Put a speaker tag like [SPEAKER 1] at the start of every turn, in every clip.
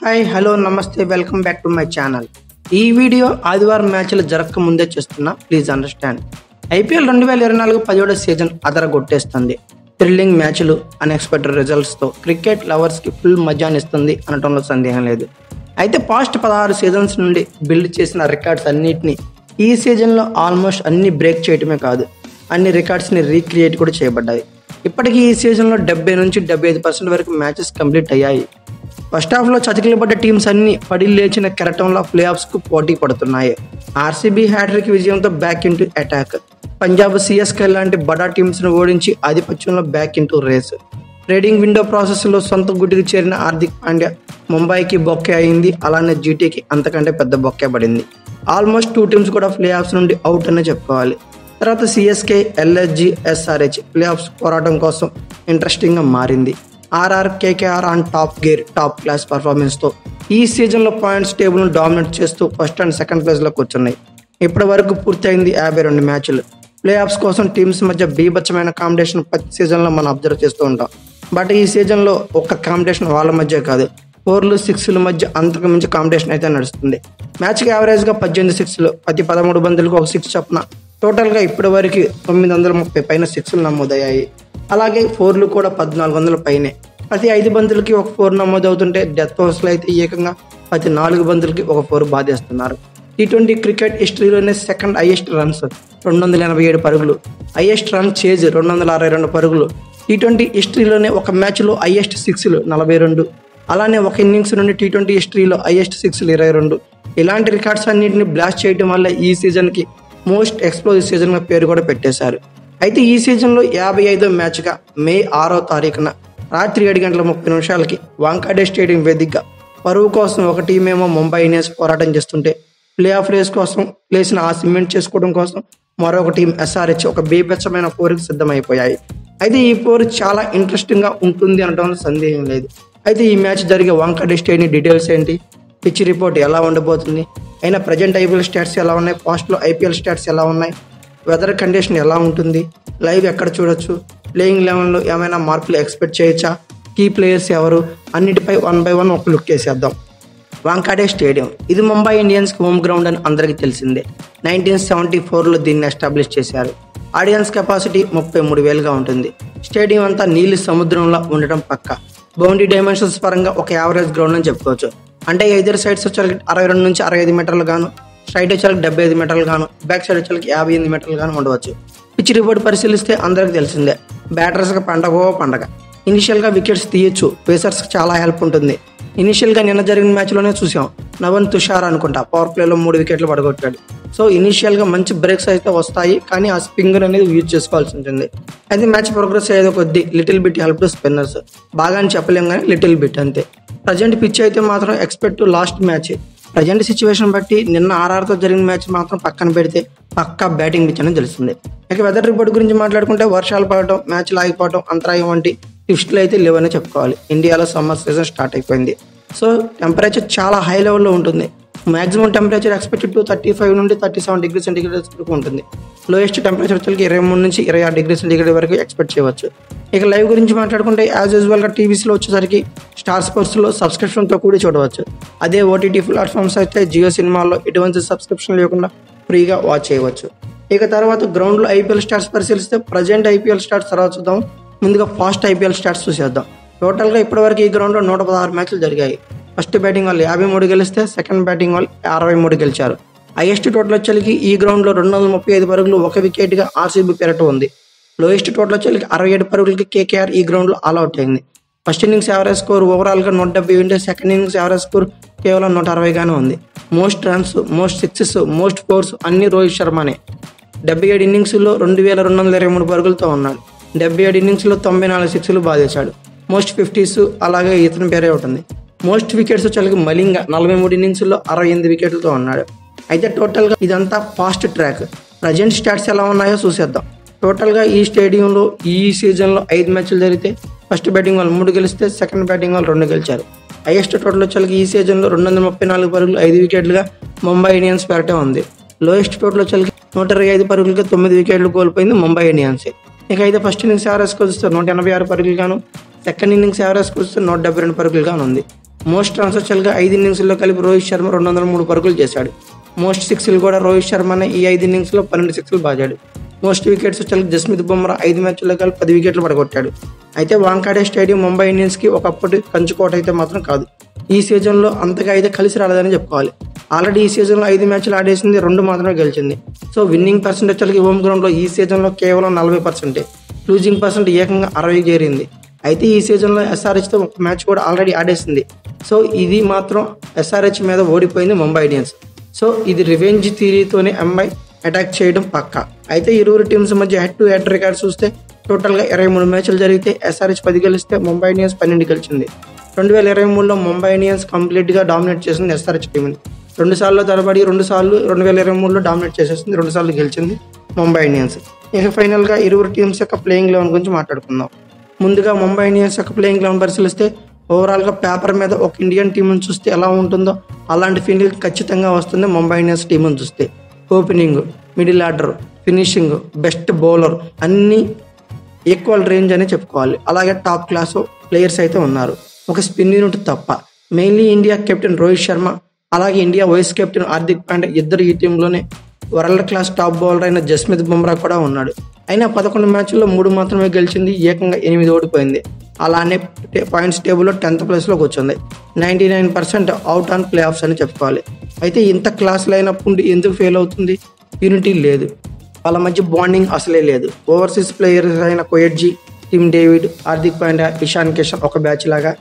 [SPEAKER 1] Hi hello నమస్తే welcome back to my channel. ఈ video ఆదివారం మ్యాచ్లు జరగక ముందే చేస్తున్నా, ప్లీజ్ అండర్స్టాండ్. ఐపీఎల్ 2024 17వ సీజన్ అదరగొట్టేస్తుంది. థ్రిల్లింగ్ మ్యాచ్లు, అన్ఎక్స్పెక్టెడ్ రిజల్ట్స్తో క్రికెట్ లవర్స్కి ఫుల్ మజానిస్తుంది అనటంలో సందేహం లేదు. అయితే పాస్ట్ 16 సీజన్స్ నుండి బిల్డ్ చేసిన రికార్డ్స్ అన్నిటినీ ఈ సీజన్లో ఆల్మోస్ట్ అన్ని బ్రేక్ చేయటమే కాదు, అన్ని రికార్డ్స్ని రీక్రియేట్ కూడా చేయబడ్డాయి. ఇప్పటికీ ఈ సీజన్లో 70 నుంచి 75% వరకు మ్యాచెస్ కంప్లీట్ అయ్యాయి. ఫస్ట్ హాఫ్లో చతికిలబడ్డ టీమ్స్ అన్ని పడి లేచిన కెరటంలో ప్లే ఆఫ్స్కు పోటీ పడుతున్నాయి. ఆర్సీబీ హ్యాట్రిక్ విజయంతో back into attack. Punjab, CSK లాంటి బడా టీమ్స్ను ఓడించి ఆధిపత్యంలో back into race. Trading window ప్రాసెస్లో సొంత గుటికి చేరిన హార్దిక్ పాండ్యా ముంబైకి బొక్కే అయింది. అలానే జీటీకి అంతకంటే పెద్ద బొక్కే పడింది. ఆల్మోస్ట్ 2 టీమ్స్ కూడా ప్లే ఆఫ్స్ నుండి అవుట్ అనే చెప్పుకోవాలి. తర్వాత CSK, LSG, SRH playoffs పోరాటం కోసం ఇంట్రెస్టింగ్గా మారింది. RR, KKR on top gear, top class పర్ఫార్మెన్స్తో ఈ సీజన్లో పాయింట్స్ టేబుల్ను డామినేట్ చేస్తూ ఫస్ట్ అండ్ సెకండ్ ప్లేస్లో కూర్చున్నాయి. ఇప్పటి వరకు పూర్తయింది 52 మ్యాచ్లు. ప్లే ఆఫ్స్ కోసం టీమ్స్ మధ్య బీభత్సమైన కాంపిటీషన్ ప్రతి సీజన్లో మనం అబ్జర్వ్ చేస్తూ ఉంటాం. బట్ ఈ సీజన్లో ఒక్క కాంపిటీషన్ వాళ్ళ మధ్య కాదు, 4లు 6ల మధ్య అంతకు మించి కాంపిటీషన్ అయితే నడుస్తుంది. మ్యాచ్కి యావరేజ్గా 18 6లు, ప్రతి 13 బంతులకు ఒక 6 చొప్పున టోటల్గా ఇప్పటి వరకు 930 పైన 6లు నమోదయ్యాయి. అలాగే 4లు కూడా 1400 పైనే. ప్రతి 5 బంతులకి ఒక 4 నమోదవుతుంటే డెత్ ఓవర్స్లో అయితే ఏకంగా ప్రతి 4 బంతులకి ఒక 4 బాధేస్తున్నారు. T20 క్రికెట్ హిస్టరీలోనే సెకండ్ హైయెస్ట్ రన్స్ 287 పరుగులు, హైయెస్ట్ రన్ చేజ్ 262 పరుగులు. T20 హిస్టరీలోనే ఒక మ్యాచ్లో హైయెస్ట్ 6లు 42, అలానే ఒక ఇన్నింగ్స్ నుండి T20 హిస్టరీలో హైయెస్ట్ 6లు 22. ఇలాంటి రికార్డ్స్ అన్నింటినీ బ్లాస్ట్ చేయడం వల్ల ఈ సీజన్కి మోస్ట్ ఎక్స్ప్లోజివ్ సీజన్గా పేరు కూడా పెట్టేశారు. అయితే ఈ సీజన్లో 55వ మ్యాచ్గా మే 6వ తారీఖున రాత్రి 7:30 వాంఖాడే స్టేడియం వేదికగా పరువు కోసం ఒక టీమేమో ముంబై ఇండియన్స్ పోరాటం చేస్తుంటే, ప్లే ఆఫ్ రేస్ కోసం ప్లేస్ని సిమెంట్ చేసుకోవడం కోసం మరొక టీం ఎస్ఆర్హెచ్ ఒక బీభత్సమైన పోరుకి సిద్ధమైపోయాయి. అయితే ఈ పోరు చాలా ఇంట్రెస్టింగ్గా ఉంటుంది అనడంలో సందేహం లేదు. అయితే ఈ మ్యాచ్ జరిగే వాంఖాడే స్టేడియం డీటెయిల్స్ ఏంటి, పిచ్ రిపోర్ట్ ఎలా ఉండబోతుంది, అయినా ప్రజెంట్ ఐపీఎల్ స్టాట్స్ ఎలా ఉన్నాయి, పాస్ట్లో ఐపీఎల్ స్టాట్స్ ఎలా ఉన్నాయి, వెదర్ కండిషన్ ఎలా ఉంటుంది, లైవ్ ఎక్కడ చూడొచ్చు, ప్లేయింగ్ లెవెన్లో ఏమైనా మార్పులు ఎక్స్పెక్ట్ చేయొచ్చా, కీ ప్లేయర్స్ ఎవరు, అన్నిటిపై 1 by 1 ఒక లుక్ వేసేద్దాం. వాంఖాడే స్టేడియం ఇది ముంబై ఇండియన్స్కి హోమ్ గ్రౌండ్ అని అందరికీ తెలిసిందే. 1974లో దీన్ని ఎస్టాబ్లిష్ చేశారు. ఆడియన్స్ కెపాసిటీ 33,000గా ఉంటుంది. స్టేడియం అంతా నీలి సముద్రంలో ఉండటం పక్క. బౌండరీ డైమెన్షన్స్ పరంగా ఒక యావరేజ్ గ్రౌండ్ అని చెప్పుకోవచ్చు. అంటే ఎయిదర్ సైడ్స్ వచ్చేసరికి 62 నుంచి 65 మీటర్లు గాను, స్ట్రైట్ వచ్చేసరికి 75 మీటర్లు గాను, బ్యాక్ సైడ్ వచ్చేసరికి 58 మీటర్లు గాను ఉండవచ్చు. పిచ్ రిపోర్ట్ పరిశీలిస్తే అందరికి తెలిసిందే, బ్యాటర్స్కి పండగ. ఇనిషియల్గా వికెట్స్ తీయొచ్చు, పేసర్స్కి చాలా హెల్ప్ ఉంటుంది. ఇనిషియల్గా నిన్న జరిగిన మ్యాచ్లోనే చూసాం, నవన్ తుషార్ అనుకుంటా పవర్ ప్లేలో 3 వికెట్లు పడగొట్టాడు. సో ఇనిషియల్గా మంచి బ్రేక్స్ అయితే వస్తాయి, కానీ ఆ స్పింగర్ అనేది యూజ్ చేసుకోవాల్సి ఉంటుంది. అయితే మ్యాచ్ ప్రోగ్రెస్ అయ్యేది కొద్దీ little bit help to spinners, బాగా అని చెప్పలేం కానీ లిటిల్ బిట్ అంతే. ప్రజెంట్ పిచ్ అయితే మాత్రం expect to last match. Present situation బట్టి నిన్న ఆర్ఆర్తో జరిగిన మ్యాచ్ మాత్రం పక్కన పెడితే పక్కా బ్యాటింగ్ పిచ్ అనేది తెలుస్తుంది. ఇక వెదర్ రిపోర్ట్ గురించి మాట్లాడుకుంటే వర్షాలు పడటం, మ్యాచ్లు ఆగిపోవడం, అంతరాయం వంటి ట్విస్టులు అయితే లేవనే చెప్పుకోవాలి. ఇండియాలో సమ్మర్ సీజన్ స్టార్ట్ అయిపోయింది. సో టెంపరేచర్ చాలా హై లెవెల్లో ఉంటుంది. మ్యాక్సిమం టెంపరేచర్ ఎక్స్పెక్టెడ్ టు 35 నుండి 37 డిగ్రీ సెంటీగ్రేడ్ వరకు ఉంటుంది. లోయెస్ట్ టెంపరేచర్ వచ్చి 23 నుంచి 26 డిగ్రీ సెంటీగ్రేడ్ వరకు ఎక్స్పెక్ట్ చేయవచ్చు. ఇక లైవ్ గురించి మాట్లాడుకుంటే యాజ్ యూజువల్గా టీవీస్లో వచ్చేసరికి స్టార్ స్పోర్ట్స్లో సబ్స్క్రిప్షన్తో కూడి చూడవచ్చు. అదే ఓటీటీ ప్లాట్ఫామ్స్ అయితే జియో సినిమాల్లో ఎటువంటి సబ్స్క్రిప్షన్ లేకుండా ఫ్రీగా వాచ్ చేయవచ్చు. ఇక తర్వాత గ్రౌండ్లో ఐపీఎల్ స్టాట్స్ పరిశీలిస్తే ప్రజెంట్ ఐపీఎల్ స్టాట్స్ తర్వాత చూద్దాం. ముందుగా ఫాస్ట్ ఐపీఎల్ స్టాట్స్ చూసేద్దాం. టోటల్గా ఇప్పటివరకు ఈ గ్రౌండ్లో 116 మ్యాచ్లు జరిగాయి. ఫస్ట్ బ్యాటింగ్ వాళ్ళు 53 గెలిస్తే సెకండ్ బ్యాటింగ్ వాళ్ళు 63 గెలిచారు. హైయెస్ట్ టోటల్ వచ్చేసరికి ఈ గ్రౌండ్లో 235 పరుగులు, 1 వికెట్గా ఆర్సీబీ పెరట ఉంది. లోయెస్ట్ టోటల్ వచ్చేసరికి 67 పరుగులకి కేకేఆర్ ఈ గ్రౌండ్లో ఆల్అౌట్ అయింది. ఫస్ట్ ఇన్నింగ్స్ యావరేజ్ స్కోర్ ఓవరాల్గా 170 ఉంటే సెకండ్ ఇన్నింగ్స్ యావరేజ్ స్కోర్ కేవలం 160గానే ఉంది. Most runs, most sixes, most force అన్ని రోహిత్ శర్మనే. 77 ఇన్నింగ్స్లో 2223 పరుగులతో ఉన్నాడు. 77 ఇన్నింగ్స్లో 94 సిక్స్లు బాధేశాడు. మోస్ట్ 50s అలాగే ఇతని పేరే ఉంటుంది. మోస్ట్ వికెట్స్ వచ్చేసరికి మలింగ 43 ఇన్నింగ్స్లో 68 వికెట్లతో ఉన్నాడు. అయితే టోటల్గా ఇదంతా ఫాస్ట్ ట్రాక్. ప్రజెంట్ స్టాట్స్ ఎలా ఉన్నాయో చూసేద్దాం. టోటల్గా ఈ స్టేడియంలో ఈ సీజన్లో 5 మ్యాచ్లు జరిగితే ఫస్ట్ బ్యాటింగ్ వాళ్ళు 3 గెలిస్తే సెకండ్ బ్యాటింగ్ వాళ్ళు 2 గెలిచారు. హైయెస్ట్ టోటల్ వచ్చేసరికి ఈ సీజన్లో 234 పరుగులు, 5 వికెట్లుగా ముంబై ఇండియన్స్ పేరటే ఉంది. లోయెస్ట్ టోటల్ వచ్చేసరికి 125 పరుగులకి 9 వికెట్లు కోల్పోయింది ముంబై ఇండియన్స్. ఇక అయితే ఫస్ట్ ఇన్నింగ్స్ యావరేజ్ చూస్తే 186 పరుగులు గాను, సెకండ్ ఇన్నింగ్స్ యావరేజ్ చూస్తే 172 పరుగులు గాను ఉంది. మోస్ట్ రన్స్ వచ్చేగా 5 ఇన్నింగ్స్లో కలిపి రోహిత్ శర్మ 203 పరుగులు చేశాడు. మోస్ట్ సిక్స్లు కూడా రోహిత్ శర్మనే ఈ 5 ఇన్నింగ్స్లో 12 సిక్స్లు బాదాడు. మోస్ట్ వికెట్స్ వచ్చేగా జస్ప్రీత్ బుమ్రా 5 మ్యాచ్ల్లో కలిపి 10 వికెట్లు పడగొట్టాడు. అయితే వాంఖేడే స్టేడియం ముంబై ఇండియన్స్కి ఒకప్పటి కంచుకోట అయితే మాత్రం కాదు. ఈ సీజన్లో అంతగా అయితే కలిసి రాలేదని చెప్పుకోవాలి. ఆల్రెడీ ఈ సీజన్లో 5 మ్యాచ్లు ఆడేసింది, 2 మాత్రమే గెలిచింది. సో విన్నింగ్ పర్సెంటేజ్ వచ్చేకి హోమ్ గ్రౌండ్లో ఈ సీజన్లో కేవలం 40%, లూజింగ్ పర్సెంట్ ఏకంగా 60 చేరింది. అయితే ఈ సీజన్లో ఎస్ఆర్హెచ్తో ఒక మ్యాచ్ కూడా ఆల్రెడీ ఆడేసింది. సో ఇది మాత్రం ఎస్ఆర్హెచ్ మీద ఓడిపోయింది ముంబై ఇండియన్స్. సో ఇది రివెంజ్ థియరీతోనే ఎంఐ అటాక్ చేయడం పక్కా. అయితే ఇరువురు టీమ్స్ మధ్య హెడ్ టు హెడ్ రికార్డ్ చూస్తే టోటల్గా 23 మ్యాచ్లు జరిగితే ఎస్ఆర్హెచ్ 10 గెలిస్తే ముంబై ఇండియన్స్ 12 గెలిచింది. 2023లో ముంబై ఇండియన్స్ కంప్లీట్గా డామినేట్ చేసింది ఎస్ఆర్హెచ్ టీంని. 2 సార్లు తరబడి 2 సార్లు 2023లో డామినేట్ చేసేసింది, 2 సార్లు గెలిచింది ముంబై ఇండియన్స్. ఇక ఫైనల్గా ఇరువురు టీమ్స్ యొక్క ప్లేయింగ్ 11 గురించి మాట్లాడుకుందాం. ముందుగా ముంబై ఇండియన్స్ యొక్క ప్లేయింగ్ 11 పరిశీలిస్తే ఓవరాల్గా పేపర్ మీద ఒక ఇండియన్ టీంని చూస్తే ఎలా ఉంటుందో అలాంటి ఫీలింగ్ ఖచ్చితంగా వస్తుంది ముంబై ఇండియన్స్ టీంని చూస్తే. Opening, middle order, finishing, best bowler అన్నీ ఈక్వల్ రేంజ్ అని చెప్పుకోవాలి. అలాగే టాప్ క్లాస్ ప్లేయర్స్ అయితే ఉన్నారు, ఒక స్పిన్ యూనిట్ తప్ప. Mainly India captain Rohit Sharma, అలాగే India vice captain Hardik Pandya ఇద్దరు ఈ టీంలోనే వరల్డ్ క్లాస్ టాప్ బౌలర్ అయిన జస్ప్రీత్ బుమ్రా కూడా ఉన్నాడు. అయినా 11 మ్యాచ్ల్లో 3 మాత్రమే గెలిచింది, ఏకంగా 8 ఓడిపోయింది. అలానే పాయింట్స్ టేబుల్లో 10th ప్లేస్లోకి వచ్చింది. 99% అవుట్ ఆన్ ప్లే ఆఫ్స్ అని చెప్పుకోవాలి. అయితే ఇంత క్లాస్ అయినప్పుడు ఎందుకు ఫెయిల్ అవుతుంది? యూనిటీ లేదు, వాళ్ళ మధ్య బాండింగ్ అసలే లేదు. ఓవర్సీస్ ప్లేయర్స్ అయిన కోయట్జీ, టిమ్ డేవిడ్, హార్దిక్ పాండ్యా, ఇషాన్ కిషన్ ఒక బ్యాచ్ లాగా,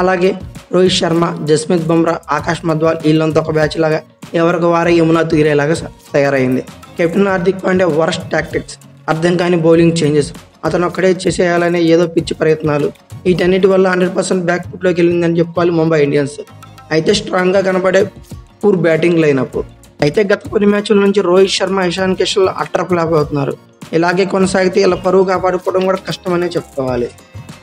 [SPEAKER 1] అలాగే రోహిత్ శర్మ, జస్ప్రీత్ బుమ్రా, ఆకాష్ మధ్వాల్ వీళ్ళంతా ఒక బ్యాచ్ లాగా ఎవరికి వారే యమునా తీరేలాగా తయారైంది. Captain Hardik Pandya worst tactics, అర్థం కాని బౌలింగ్ చేంజెస్, అతను ఒక్కడే చేసేయాలనే ఏదో పిచ్చి ప్రయత్నాలు, వీటన్నిటి వల్ల 100% బ్యాక్ ఫుట్లోకి వెళ్ళిందని చెప్పుకోవాలి ముంబై ఇండియన్స్. అయితే స్ట్రాంగ్గా కనబడే పూర్ బ్యాటింగ్ లైనప్. అయితే గత కొన్ని మ్యాచ్ల నుంచి రోహిత్ శర్మ, ఇషాన్ కిషన్ అట్టర్ ఫ్లాప్ అవుతున్నారు. ఇలాగే కొనసాగితే ఇలా పరువు కాపాడుకోవడం కూడా కష్టమనే చెప్పుకోవాలి.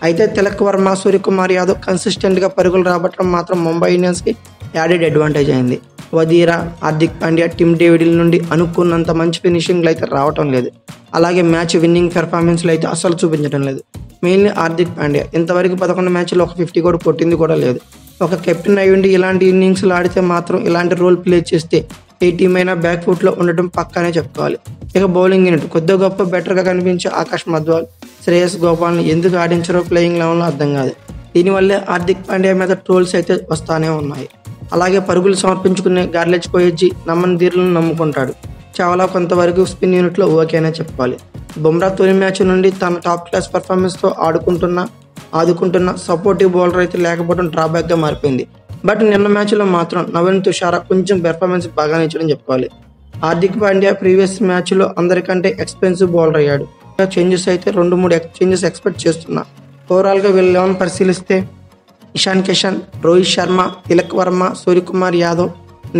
[SPEAKER 1] అయితే తిలక్ వర్మ, సూర్యకుమార్ యాదవ్ కన్సిస్టెంట్గా పరుగులు రాబట్టడం మాత్రం ముంబై ఇండియన్స్కి యాడెడ్ అడ్వాంటేజ్ అయింది. వదీరా, హార్దిక్ పాండ్యా, టిమ్ డేవిడ్ నుండి అనుకున్నంత మంచి ఫినిషింగ్లు అయితే రావటం లేదు. అలాగే మ్యాచ్ విన్నింగ్ పెర్ఫార్మెన్స్లు అయితే అస్సలు చూపించడం లేదు. మెయిన్లీ హార్దిక్ పాండ్యా ఇంతవరకు 11 మ్యాచ్లు ఒక 50 కూడా కొట్టింది కూడా లేదు. ఒక కెప్టెన్ అయ్యుండి ఇలాంటి ఇన్నింగ్స్లు ఆడితే మాత్రం, ఇలాంటి రోల్ ప్లే చేస్తే ఏ టీం అయినా బ్యాక్ ఫుట్లో ఉండటం పక్కానే చెప్పుకోవాలి. ఇక బౌలింగ్ యూనిట్ కొద్దిగా గొప్ప బెటర్గా కనిపించే ఆకాష్ మధ్వాల్, శ్రేయస్ గోపాల్ని ఎందుకు ఆడించారో ప్లేయింగ్ లెవెల్లో అర్థం కాదు. దీనివల్లే హార్దిక్ పాండ్యా మీద ట్రోల్స్ అయితే వస్తానే ఉన్నాయి. అలాగే పరుగులు సమర్పించుకునే గార్లెజ్ కోయట్జీ నమ్మని ధీరులను నమ్ముకుంటాడు. చాలా కొంతవరకు స్పిన్ యూనిట్లో ఓకేనే చెప్పుకోవాలి. బుమ్రా తొలి మ్యాచ్ నుండి తన టాప్ క్లాస్ పర్ఫార్మెన్స్తో ఆదుకుంటున్న సపోర్టివ్ బౌలర్ అయితే లేకపోవడం డ్రాబ్యాక్గా మారిపోయింది. బట్ నిన్న మ్యాచ్లో మాత్రం నవీన్ తుషారా కొంచెం పెర్ఫార్మెన్స్ బాగానే ఇచ్చడం చెప్పుకోవాలి. హార్దిక్ పాండ్యా ప్రీవియస్ మ్యాచ్లో అందరికంటే ఎక్స్పెన్సివ్ బౌలర్ అయ్యాడు. చేంజెస్ అయితే 2-3 చేంజెస్ ఎక్స్పెక్ట్ చేస్తున్నా. ఓవరాల్గా వీళ్ళు 11 పరిశీలిస్తే ఇషాన్ కిషన్, రోహిత్ శర్మ, తిలక్ వర్మ, సూర్యకుమార్ యాదవ్,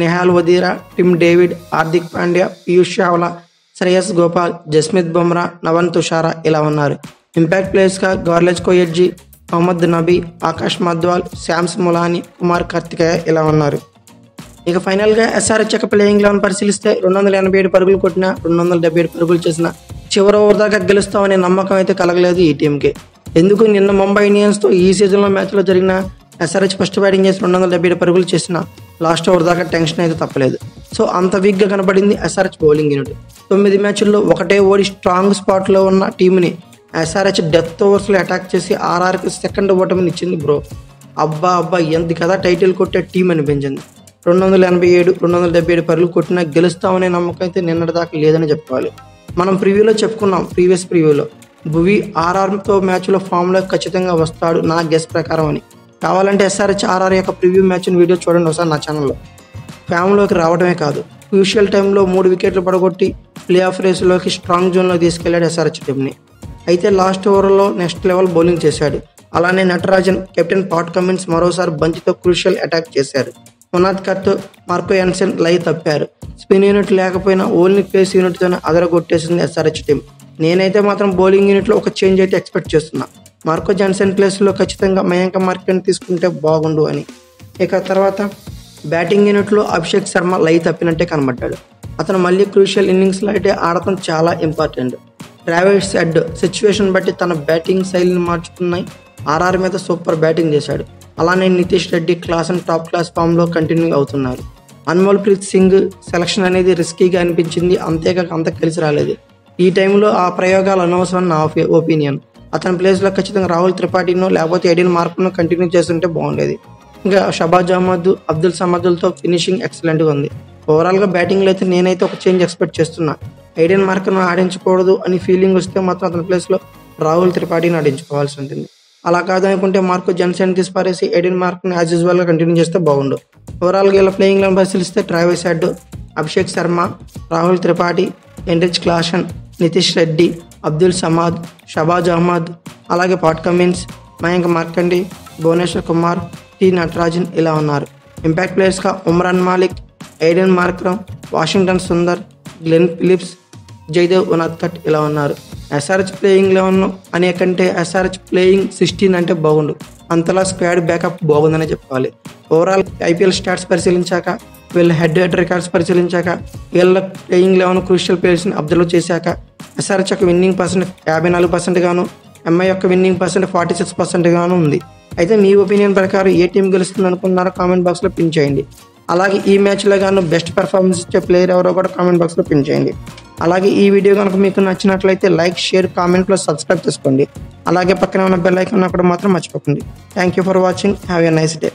[SPEAKER 1] నెహాల్ వదీరా, టిమ్ డేవిడ్, హార్దిక్ పాండ్యా, పీయూష్ చావ్లా, శ్రేయస్ గోపాల్, జస్ప్రీత్ బుమ్రా, నవన్ తుషారా ఇలా ఉన్నారు. ఇంపాక్ట్ ప్లేయర్స్గా గార్లెజ్ కోయట్జీ, మహమ్మద్ నబీ, ఆకాష్ మధ్వాల్, శామ్స్ ములానీ, కుమార్ కార్తికేయ ఇలా ఉన్నారు. ఇక ఫైనల్గా ఎస్ఆర్హెచ్ యొక్క ప్లేయింగ్ 11 పరిశీలిస్తే 287 పరుగులు కొట్టిన, 277 పరుగులు చేసిన చివరి ఓవర్ దాకా గెలుస్తామనే నమ్మకం అయితే కలగలేదు ఈ టీంకి. ఎందుకు నిన్న ముంబై ఇండియన్స్తో ఈ సీజన్లో మ్యాచ్లో జరిగిన ఎస్ఆర్హెచ్ ఫస్ట్ బ్యాటింగ్ చేసి 277 పరుగులు చేసిన లాస్ట్ ఓవర్ దాకా టెన్షన్ అయితే తప్పలేదు. సో అంత వీక్గా కనబడింది ఎస్ఆర్హెచ్ బౌలింగ్ యూనిట్. 9 మ్యాచ్ల్లో ఒకటే ఓడి స్ట్రాంగ్ స్పాట్లో ఉన్న టీంని ఎస్ఆర్హెచ్ డెత్ ఓవర్స్లో అటాక్ చేసి ఆర్ఆర్కి సెకండ్ ఓటమిని ఇచ్చింది బ్రో. అబ్బా ఎంత కదా టైటిల్ కొట్టే టీం అనిపించింది. 287, 277 పరుగులు కొట్టినా గెలుస్తామనే నమ్మకం అయితే నిన్నటి దాకా లేదని చెప్పుకోవాలి. మనం ప్రివ్యూలో చెప్పుకున్నాం, ప్రీవియస్ ప్రివ్యూలో భువి ఆర్ఆర్తో మ్యాచ్లో ఫామ్లో ఖచ్చితంగా వస్తాడు నా గెస్ ప్రకారం అని. కావాలంటే ఎస్ఆర్హెచ్ ఆర్ఆర్ యొక్క ప్రివ్యూ మ్యాచ్ని వీడియో చూడండి ఒకసారి నా ఛానల్లో. ఫామ్లోకి రావడమే కాదు, క్రూషియల్ టైంలో 3 వికెట్లు పడగొట్టి ప్లే ఆఫ్ రేసులోకి స్ట్రాంగ్ జోన్లో తీసుకెళ్లాడు ఎస్ఆర్హెచ్ టీంని. అయితే లాస్ట్ ఓవర్లో నెక్స్ట్ లెవెల్ బౌలింగ్ చేశాడు. అలానే నటరాజన్, కెప్టెన్ పాట్ కమిన్స్ మరోసారి బంతితో క్రూషియల్ అటాక్ చేశారు. మునాద్ కత్, మార్కో యాన్సెన్ లై తప్పారు. స్పిన్ యూనిట్ లేకపోయినా ఓన్లీ పేస్ యూనిట్తోనే అదరగొట్టేసింది ఎస్ఆర్హెచ్ టీం. నేనైతే మాత్రం బౌలింగ్ యూనిట్లో ఒక చేంజ్ అయితే ఎక్స్పెక్ట్ చేస్తున్నా. మార్కో జాన్సన్ ప్లేస్లో ఖచ్చితంగా మయాంక మార్కెట్ని తీసుకుంటే బాగుండు అని. ఇక తర్వాత బ్యాటింగ్ యూనిట్లో అభిషేక్ శర్మ లై తప్పినట్టే కనబడ్డాడు. అతను మళ్ళీ క్రూషియల్ ఇన్నింగ్స్లో అయితే ఆడటం చాలా ఇంపార్టెంట్. ట్రావిస్ హెడ్ సిచ్యువేషన్ బట్టి తన బ్యాటింగ్ శైలిని మార్చుకున్నాయి. ఆర్ఆర్ మీద సూపర్ బ్యాటింగ్ చేశాడు. అలానే నితీష్ రెడ్డి టాప్ క్లాస్ ఫామ్లో కంటిన్యూ అవుతున్నారు. అన్మోల్ ప్రీత్ సింగ్ సెలక్షన్ అనేది రిస్కీగా అనిపించింది, అంతేకాక అంత కలిసి రాలేదు. ఈ టైంలో ఆ ప్రయోగాలు అనవసరం నా ఒపీనియన్. అతని ప్లేస్లో ఖచ్చితంగా రాహుల్ త్రిపాఠినో లేకపోతే ఎడిన్ మార్క్ను కంటిన్యూ చేస్తుంటే బాగుండేది. ఇంకా షబాజ్ అహ్మద్, అబ్దుల్ సమదులతో ఫినిషింగ్ ఎక్సలెంట్గా ఉంది. ఓవరాల్గా బ్యాటింగ్లో అయితే నేనైతే ఒక చేంజ్ ఎక్స్పెక్ట్ చేస్తున్నా. ఎడిన్ మార్క్ను ఆడించకూడదు అని ఫీలింగ్ వస్తే మాత్రం అతని ప్లేస్లో రాహుల్ త్రిపాఠిని ఆడించుకోవాల్సి ఉంటుంది. అలా కాదనుకుంటే మార్కో జన్సన్ తీసి పారేసి ఎడిన్ మార్క్ని యాజ్ యూజువల్గా కంటిన్యూ చేస్తే బాగుండు. ఓవరాల్గా ఇలా ప్లేయింగ్ లైన్ పరిశీలిస్తే Travis Head, Abhishek Sharma, Rahul Tripathi, Heinrich Klaasen, Nitish Reddy, Abdul Samad, Shahbaz Ahmed, అలాగే పాట్ కమిన్స్, మయాంక్ మార్కండి, భువనేశ్వర్ కుమార్, టి నటరాజన్ ఇలా ఉన్నారు. ఇంపాక్ట్ ప్లేయర్స్గా Umran Malik, Aiden Markram, Washington Sundar, Glenn Phillips, Jaydev Unadkat ఇలా ఉన్నారు. ఎస్ఆర్హెచ్ ప్లేయింగ్ 11 అనే కంటే ఎస్ఆర్హెచ్ ప్లేయింగ్ 16 అంటే బాగుండు. అంతలా స్క్వాడ్ బ్యాకప్ బాగుందనే చెప్పాలి. ఓవరాల్ ఐపీఎల్ స్టాట్స్ పరిశీలించాక, వీళ్ళ హెడ్ రికార్డ్స్ పరిశీలించాక, వీళ్ళ ప్లేయింగ్ 11 క్రూషియల్ ప్లేయర్స్ని అబ్జర్వ్ చేశాక ఎస్ఆర్హెచ్ యొక్క విన్నింగ్ పర్సెంట్ 54% గాను, ఎంఐ యొక్క విన్నింగ్ పర్సెంట్ 46% గాను ఉంది. అయితే మీ ఒపీనియన్ ప్రకారం ఏ టీం గెలుస్తుంది అనుకున్నారో కామెంట్ బాక్స్లో పిన్ చేయండి. అలాగే ఈ మ్యాచ్లో గాను బెస్ట్ పెర్ఫార్మెన్స్ ఇచ్చే ప్లేయర్ ఎవరో కూడా కామెంట్ బాక్స్లో పిన్ చేయండి. అలాగే ఈ వీడియో కనుక మీకు నచ్చినట్లయితే like, share, comment plus subscribe చేసుకోండి. అలాగే పక్కనే ఉన్న బెల్ ఐకాన్ అక్కడ మాత్రం మర్చిపోకండి. Thank you for watching. Have a nice day.